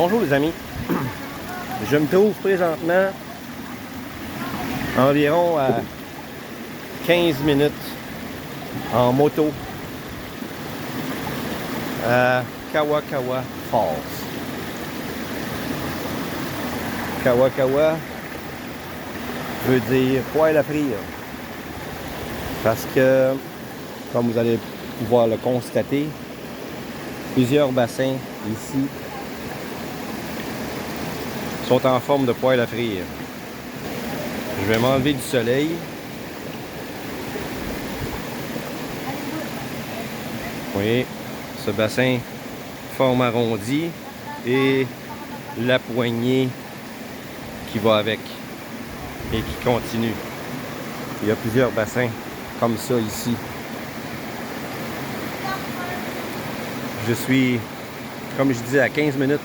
Bonjour les amis, je me trouve présentement environ à 15 minutes en moto à Kawakawa Falls. Kawakawa veut dire poêle à frire parce que, comme vous allez pouvoir le constater, plusieurs bassins ici sont en forme de poêle à frire. Je vais m'enlever du soleil. Oui, ce bassin forme arrondi et la poignée qui va avec et qui continue. Il y a plusieurs bassins comme ça ici. Je suis, comme je disais, à 15 minutes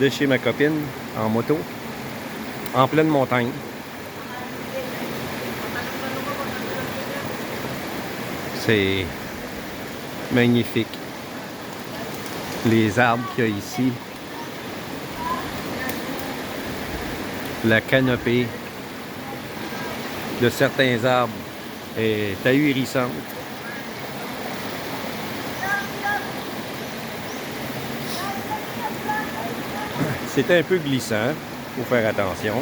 de chez ma copine en moto, en pleine montagne. C'est magnifique. Les arbres qu'il y a ici. La canopée de certains arbres est ahurissante. C'est un peu glissant, il faut faire attention.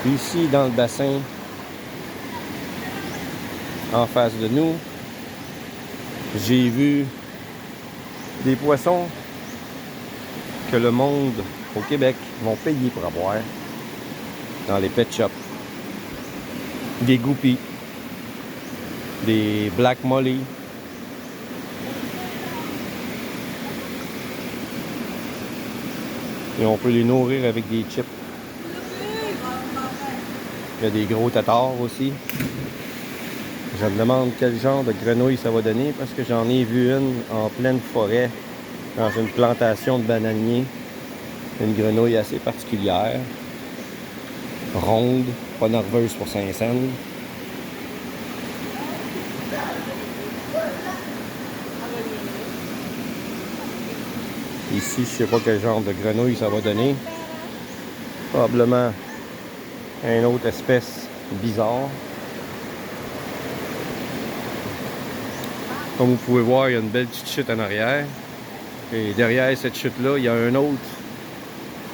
Ici, dans le bassin, en face de nous, j'ai vu des poissons que le monde au Québec vont payer pour avoir dans les pet shops. Des guppies, des black molly, et on peut les nourrir avec des chips. Il y a des gros tatars aussi. Je me demande quel genre de grenouille ça va donner parce que j'en ai vu une en pleine forêt dans une plantation de bananiers. Une grenouille assez particulière. Ronde, pas nerveuse pour Saint-Saëns. Ici, je sais pas quel genre de grenouille ça va donner. Probablement une autre espèce bizarre. Comme vous pouvez voir, il y a une belle petite chute en arrière. Et derrière cette chute-là, il y a un autre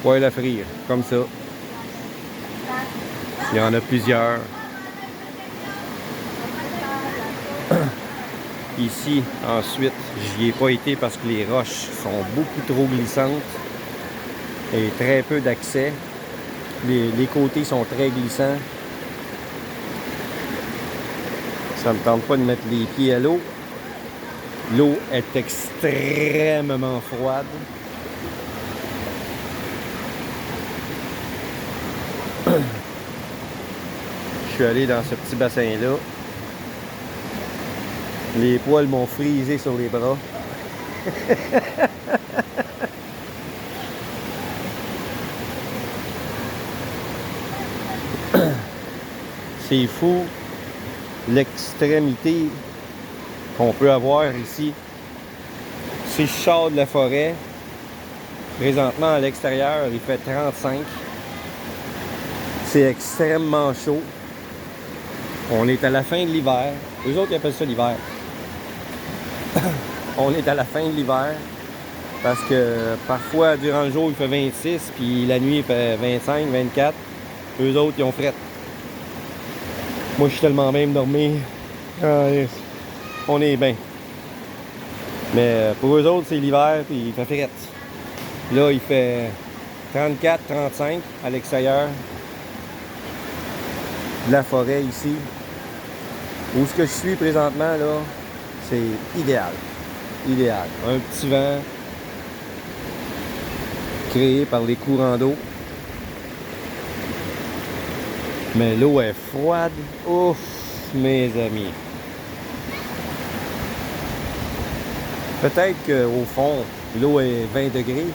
poêle à frire, comme ça. Il y en a plusieurs. Ici, ensuite, j'y ai pas été parce que les roches sont beaucoup trop glissantes et très peu d'accès. Les côtés sont très glissants. Ça ne me tente pas de mettre les pieds à l'eau. L'eau est extrêmement froide. Je suis allé dans ce petit bassin-là. Les poils m'ont frisé sur les bras. C'est fou l'extrémité qu'on peut avoir ici. Si je sors de la forêt, présentement à l'extérieur, il fait 35. C'est extrêmement chaud. On est à la fin de l'hiver. Eux autres, ils appellent ça l'hiver. On est à la fin de l'hiver parce que parfois, durant le jour, il fait 26, puis la nuit, il fait 25, 24. Eux autres, ils ont fret. Moi, je suis tellement même dormir. On est bien. Mais pour eux autres, c'est l'hiver, puis il fait fret. Là, il fait 34, 35 à l'extérieur de la forêt ici. Où ce que je suis présentement, là, c'est idéal. Idéal. Un petit vent créé par les courants d'eau. Mais l'eau est froide. Ouf, mes amis. Peut-être qu'au fond, l'eau est 20 degrés,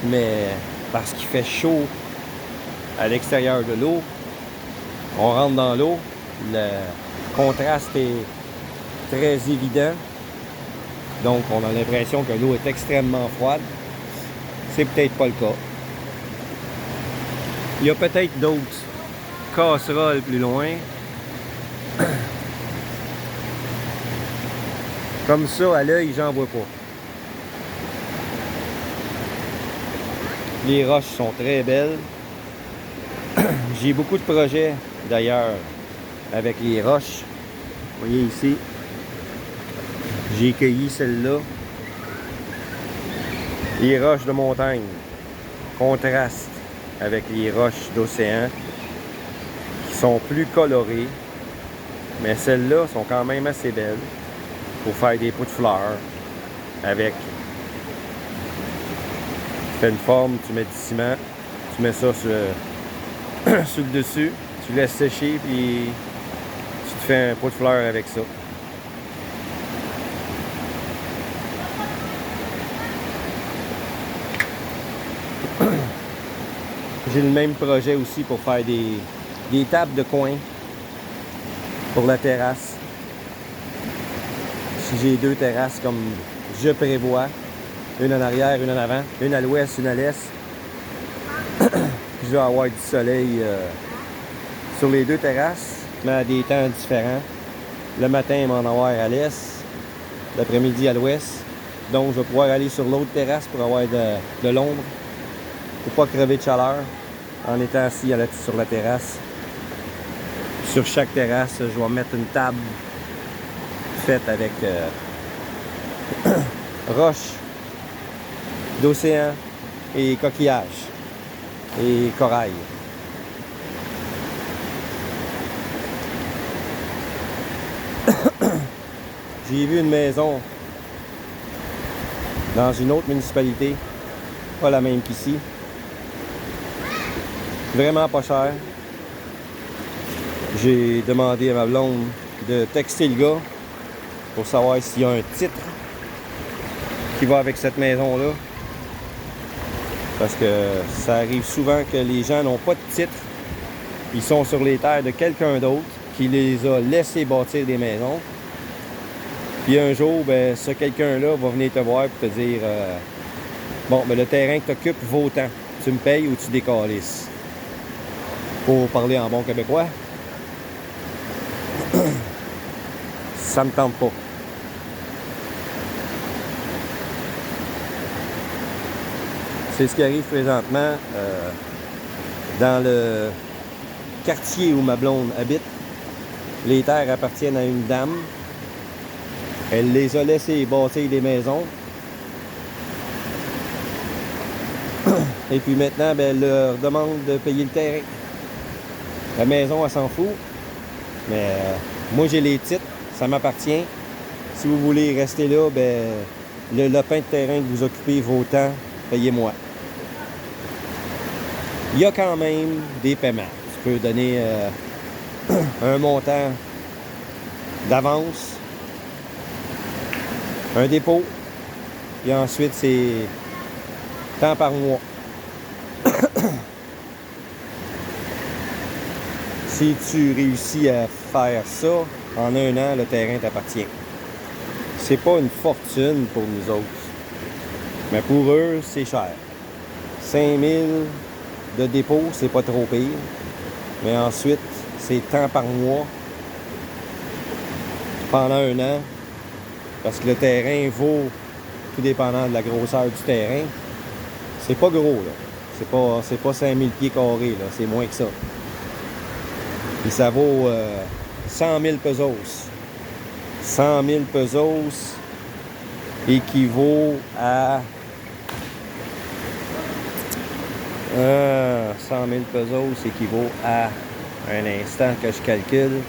mais parce qu'il fait chaud à l'extérieur de l'eau, on rentre dans l'eau, le contraste est très évident. Donc, on a l'impression que l'eau est extrêmement froide. C'est peut-être pas le cas. Il y a peut-être d'autres casseroles plus loin. Comme ça, à l'œil, j'en vois pas. Les roches sont très belles. J'ai beaucoup de projets, d'ailleurs, avec les roches. Vous voyez ici, j'ai cueilli celle-là. Les roches de montagne contrastent avec les roches d'océan qui sont plus colorées. Mais celles-là sont quand même assez belles pour faire des pots de fleurs avec. Tu fais une forme, tu mets du ciment, tu mets ça sur, sur le dessus, tu laisses sécher puis tu te fais un pot de fleurs avec ça. J'ai le même projet aussi pour faire des tables de coin pour la terrasse. Si j'ai deux terrasses comme je prévois, une en arrière, une en avant, une à l'ouest, une à l'est, je vais avoir du soleil sur les deux terrasses, mais à des temps différents. Le matin, il va en avoir à l'est, l'après-midi à l'ouest. Donc, je vais pouvoir aller sur l'autre terrasse pour avoir de l'ombre, pour pas crever de chaleur en étant assis sur la terrasse. Sur chaque terrasse, je vais mettre une table faite avec roches d'océan et coquillages et corail. J'ai vu une maison dans une autre municipalité, pas la même qu'ici. Vraiment pas cher. J'ai demandé à ma blonde de texter le gars pour savoir s'il y a un titre qui va avec cette maison-là. Parce que ça arrive souvent que les gens n'ont pas de titre. Ils sont sur les terres de quelqu'un d'autre qui les a laissés bâtir des maisons. Puis un jour, ben, ce quelqu'un-là va venir te voir et te dire bon, ben, le terrain que tu occupes vaut tant. Tu me payes ou tu décalisses. Pour parler en bon québécois. Ça me tente pas. C'est ce qui arrive présentement dans le quartier où ma blonde habite. Les terres appartiennent à une dame. Elle les a laissés bâtir des maisons. Et puis maintenant, ben, elle leur demande de payer le terrain. La maison, elle s'en fout. Mais moi, j'ai les titres. Ça m'appartient. Si vous voulez rester là, ben, le lopin de terrain que vous occupez vaut tant. Payez-moi. Il y a quand même des paiements. Tu peux donner un montant d'avance, un dépôt, et ensuite c'est tant par mois. Si tu réussis à faire ça, en un an, le terrain t'appartient. C'est pas une fortune pour nous autres. Mais pour eux, c'est cher. 5 000 de dépôt, c'est pas trop pire. Mais ensuite, c'est tant par mois pendant un an. Parce que le terrain vaut, tout dépendant de la grosseur du terrain, c'est pas gros, là. C'est pas 5 000 pieds carrés, là. C'est moins que ça. Et ça vaut 100 000 pesos. 100 000 pesos équivaut à 100 000 pesos équivaut à un instant que je calcule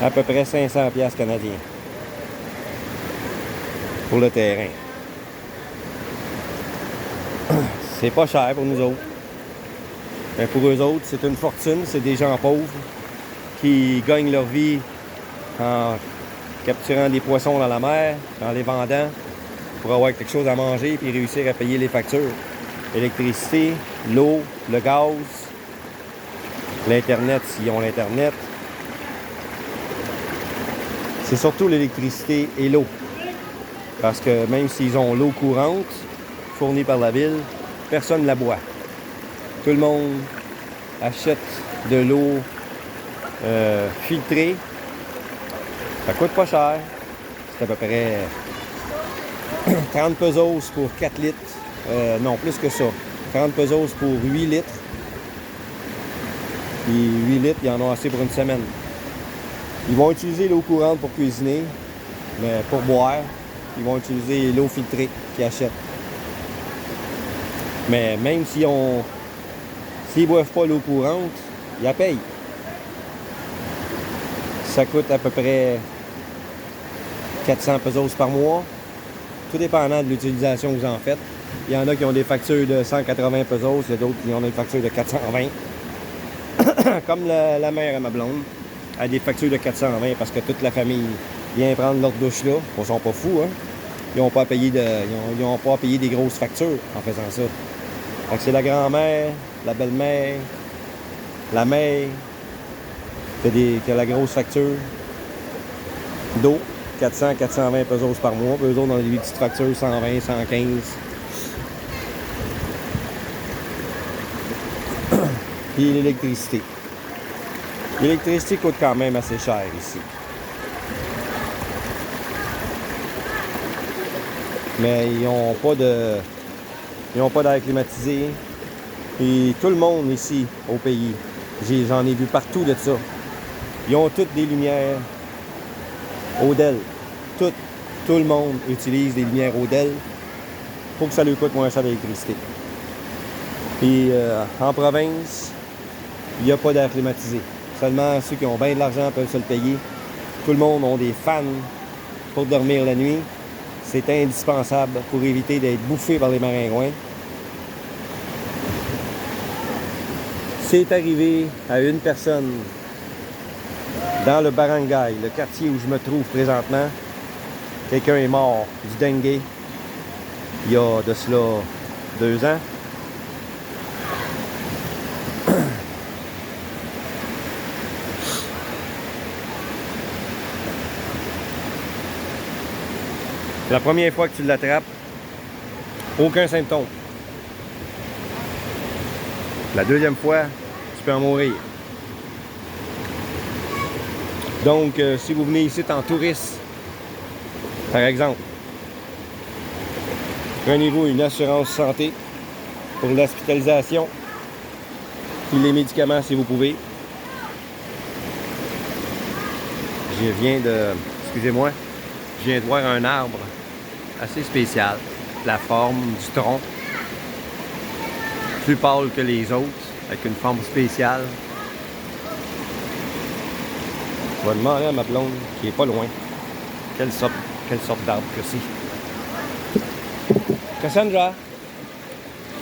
à peu près 500 piastres canadiens pour le terrain. C'est pas cher pour nous autres. Mais pour eux autres, c'est une fortune. C'est des gens pauvres qui gagnent leur vie en capturant des poissons dans la mer, en les vendant pour avoir quelque chose à manger et réussir à payer les factures. L'électricité, l'eau, le gaz, l'Internet s'ils ont l'Internet. c'est surtout l'électricité et l'eau. Parce que même s'ils ont l'eau courante, fournie par la ville, personne ne la boit. Tout le monde achète de l'eau filtrée. Ça coûte pas cher. C'est à peu près 30 pesos pour 4 litres. Non, plus que ça. 30 pesos pour 8 litres. Puis 8 litres, ils en ont assez pour une semaine. Ils vont utiliser l'eau courante pour cuisiner, mais pour boire, ils vont utiliser l'eau filtrée qu'ils achètent. Mais même s'ils ne boivent pas l'eau courante, ils la payent. Ça coûte à peu près 400 pesos par mois, tout dépendant de l'utilisation que vous en faites. Il y en a qui ont des factures de 180 pesos, il y a d'autres qui ont des factures de 420. Comme la mère à ma blonde a des factures de 420 parce que toute la famille vient prendre leur douche là. Ils sont pas fous, hein? Ils n'ont pas à payer des grosses factures en faisant ça. Fait que c'est la grand-mère, la belle-mère, la mère qui a la grosse facture d'eau, 400-420 pesos par mois. Puis eux autres, ont des petites factures 120, 115. Puis l'électricité. L'électricité coûte quand même assez cher ici. Mais ils n'ont pas d'air climatisé. Et tout le monde ici au pays, j'en ai vu partout de ça. Ils ont toutes des lumières Odell. Tout le monde utilise des lumières Odell pour que ça lui coûte moins cher d'électricité. Puis en province, il n'y a pas d'air climatisé. Seulement ceux qui ont bien de l'argent peuvent se le payer. Tout le monde a des fans pour dormir la nuit. C'est indispensable pour éviter d'être bouffé par les maringouins. C'est arrivé à une personne dans le barangay, le quartier où je me trouve présentement. Quelqu'un est mort du dengue il y a de cela 2 ans. La première fois que tu l'attrapes, aucun symptôme. La deuxième fois, tu peux en mourir. Donc, si vous venez ici en touriste, par exemple, prenez-vous une assurance santé pour l'hospitalisation et les médicaments si vous pouvez. Excusez-moi, je viens de voir un arbre assez spécial, la forme du tronc, plus pâle que les autres, avec une forme spéciale. Je vais demander à ma blonde, qui est pas loin, quelle sorte d'arbre que c'est. Cassandra,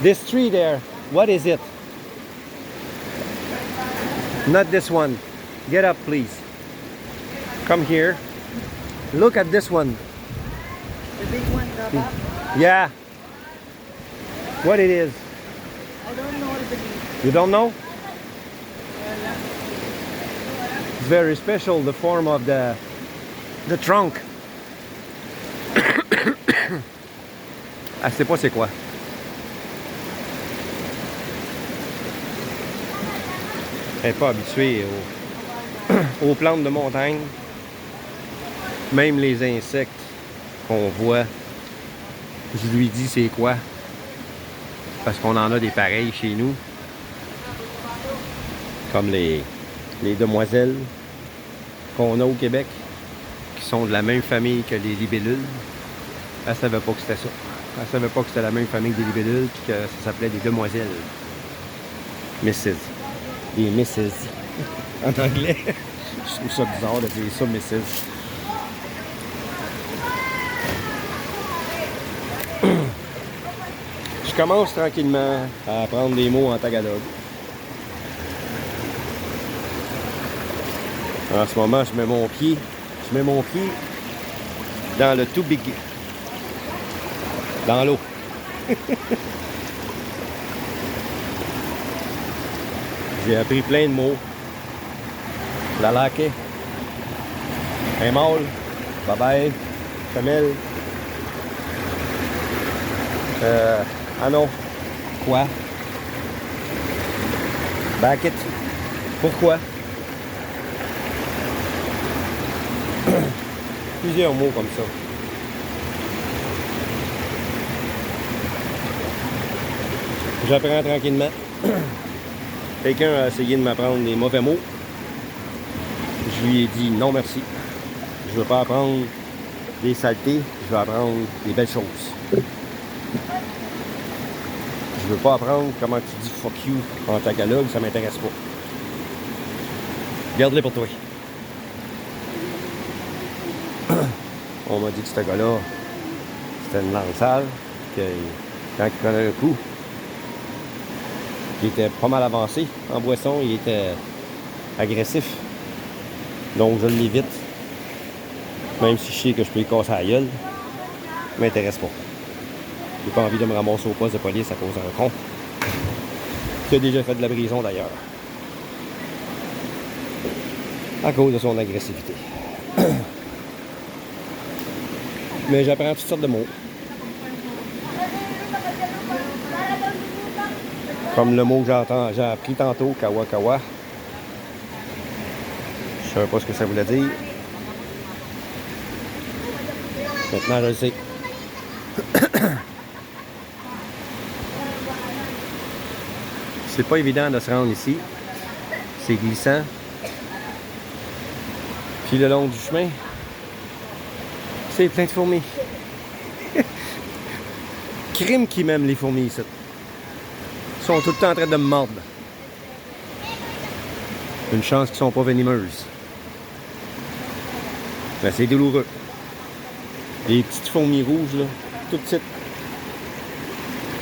this tree there, what is it? Not this one. Get up, please. Come here. Look at this one. The big one, the back? Yeah. What it is? I don't know the name. You don't know? It's very special, the form of the trunk. Elle sait pas c'est quoi. Elle n'est pas habituée aux plantes de montagne. Même les insectes qu'on voit, je lui dis c'est quoi. Parce qu'on en a des pareils chez nous. Comme les demoiselles qu'on a au Québec, qui sont de la même famille que les libellules. Elle ne savait pas que c'était ça. Elle ne savait pas que c'était la même famille que des libellules, puis que ça s'appelait des demoiselles. Mrs. Des Mrs. En anglais. Je trouve ça bizarre de dire ça, Mrs. Je commence tranquillement à apprendre des mots en tagalog. En ce moment, je mets mon pied dans le tubig, dans l'eau. J'ai appris plein de mots. Lalaki. Un mâle. Bye bye. Femelle. Ah non. Quoi? Back it. Pourquoi? Plusieurs mots comme ça. J'apprends tranquillement. Quelqu'un a essayé de m'apprendre des mauvais mots. Je lui ai dit non merci. Je veux pas apprendre des saletés, je veux apprendre des belles choses. Je veux pas apprendre comment tu dis fuck you en tagalog, ça m'intéresse pas. Garde-les pour toi. On m'a dit que ce gars-là, c'était une langue sale, que quand il prenait un coup, il était pas mal avancé en boisson, il était agressif. Donc je l'évite. Même si je sais que je peux lui casser la gueule, ça m'intéresse pas. J'ai pas envie de me ramasser au poste de police à cause d'un con. Qui a déjà fait de la prison d'ailleurs. À cause de son agressivité. Mais j'apprends toutes sortes de mots. Comme le mot que j'ai appris tantôt, kawa kawa. Je savais pas ce que ça voulait dire. Maintenant, je le sais. C'est pas évident de se rendre ici. C'est glissant. Puis le long du chemin, c'est plein de fourmis. Crime qui m'aime les fourmis ici. Ils sont tout le temps en train de me mordre. Une chance qu'ils sont pas venimeuses. Mais c'est douloureux. Les petites fourmis rouges, là, toutes petites.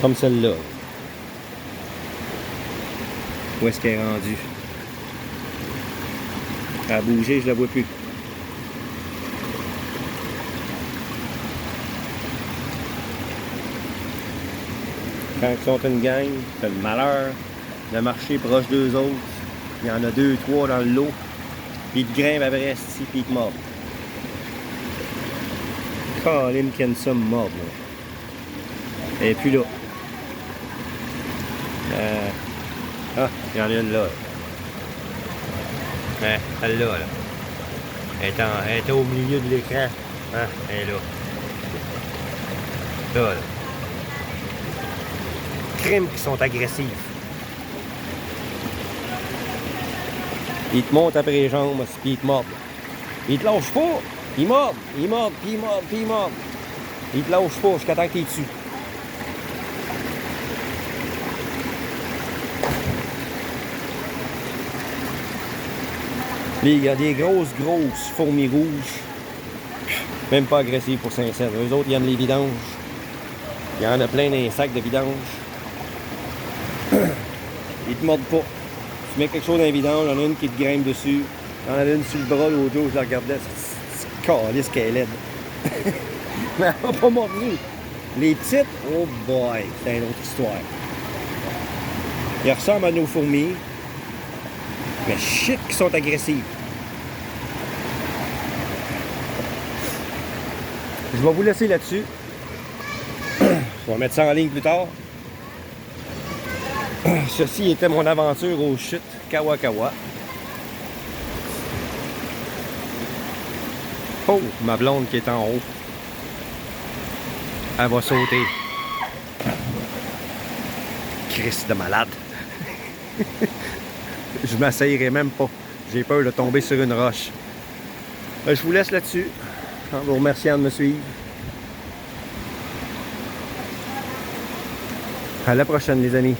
Comme celle-là. Où est-ce qu'elle est rendue? Elle a bougé, je la vois plus. Quand ils sont une gang, c'est le malheur de marcher proche d'eux autres. Il y en a 2, 3 dans le lot. Puis ils te grimpent après, ici, puis ils te mordent. Colin Kensa me mordre, là. Et puis là. Ah, il y en a une là. Celle-là, là. Elle est au milieu de l'écran. Hein, elle est là. Là, là. Crimes qui sont agressifs. Ils te montent après les jambes, puis ils te mordent. Ils te lâchent pas. Ils mordent, puis ils mordent, puis ils mordent. Ils te lâchent pas jusqu'à temps que t'es dessus. Il y a des grosses fourmis rouges. Même pas agressives pour Saint-Saëns. Eux autres, ils aiment les vidanges. Il y en a plein dans les sacs de vidange. Ils te mordent pas. Tu mets quelque chose dans les vidanges, il y en a une qui te grimpe dessus. Il y en a une sur le bras, l'autre jour, je la regardais. C'est calisse qu'elle est laide. Mais elle m'a pas mordu. Les petites, oh boy, c'est une autre histoire. Ils ressemblent à nos fourmis. Mais shit qui sont agressives. Je vais vous laisser là-dessus. Je vais mettre ça en ligne plus tard. Ceci était mon aventure aux chutes Kawa Kawa. Oh, ma blonde qui est en haut. Elle va sauter. Christ de malade. Je m'asseillerai même pas. J'ai peur de tomber sur une roche. Je vous laisse là-dessus. En vous remerciant de me suivre. À la prochaine, les amis.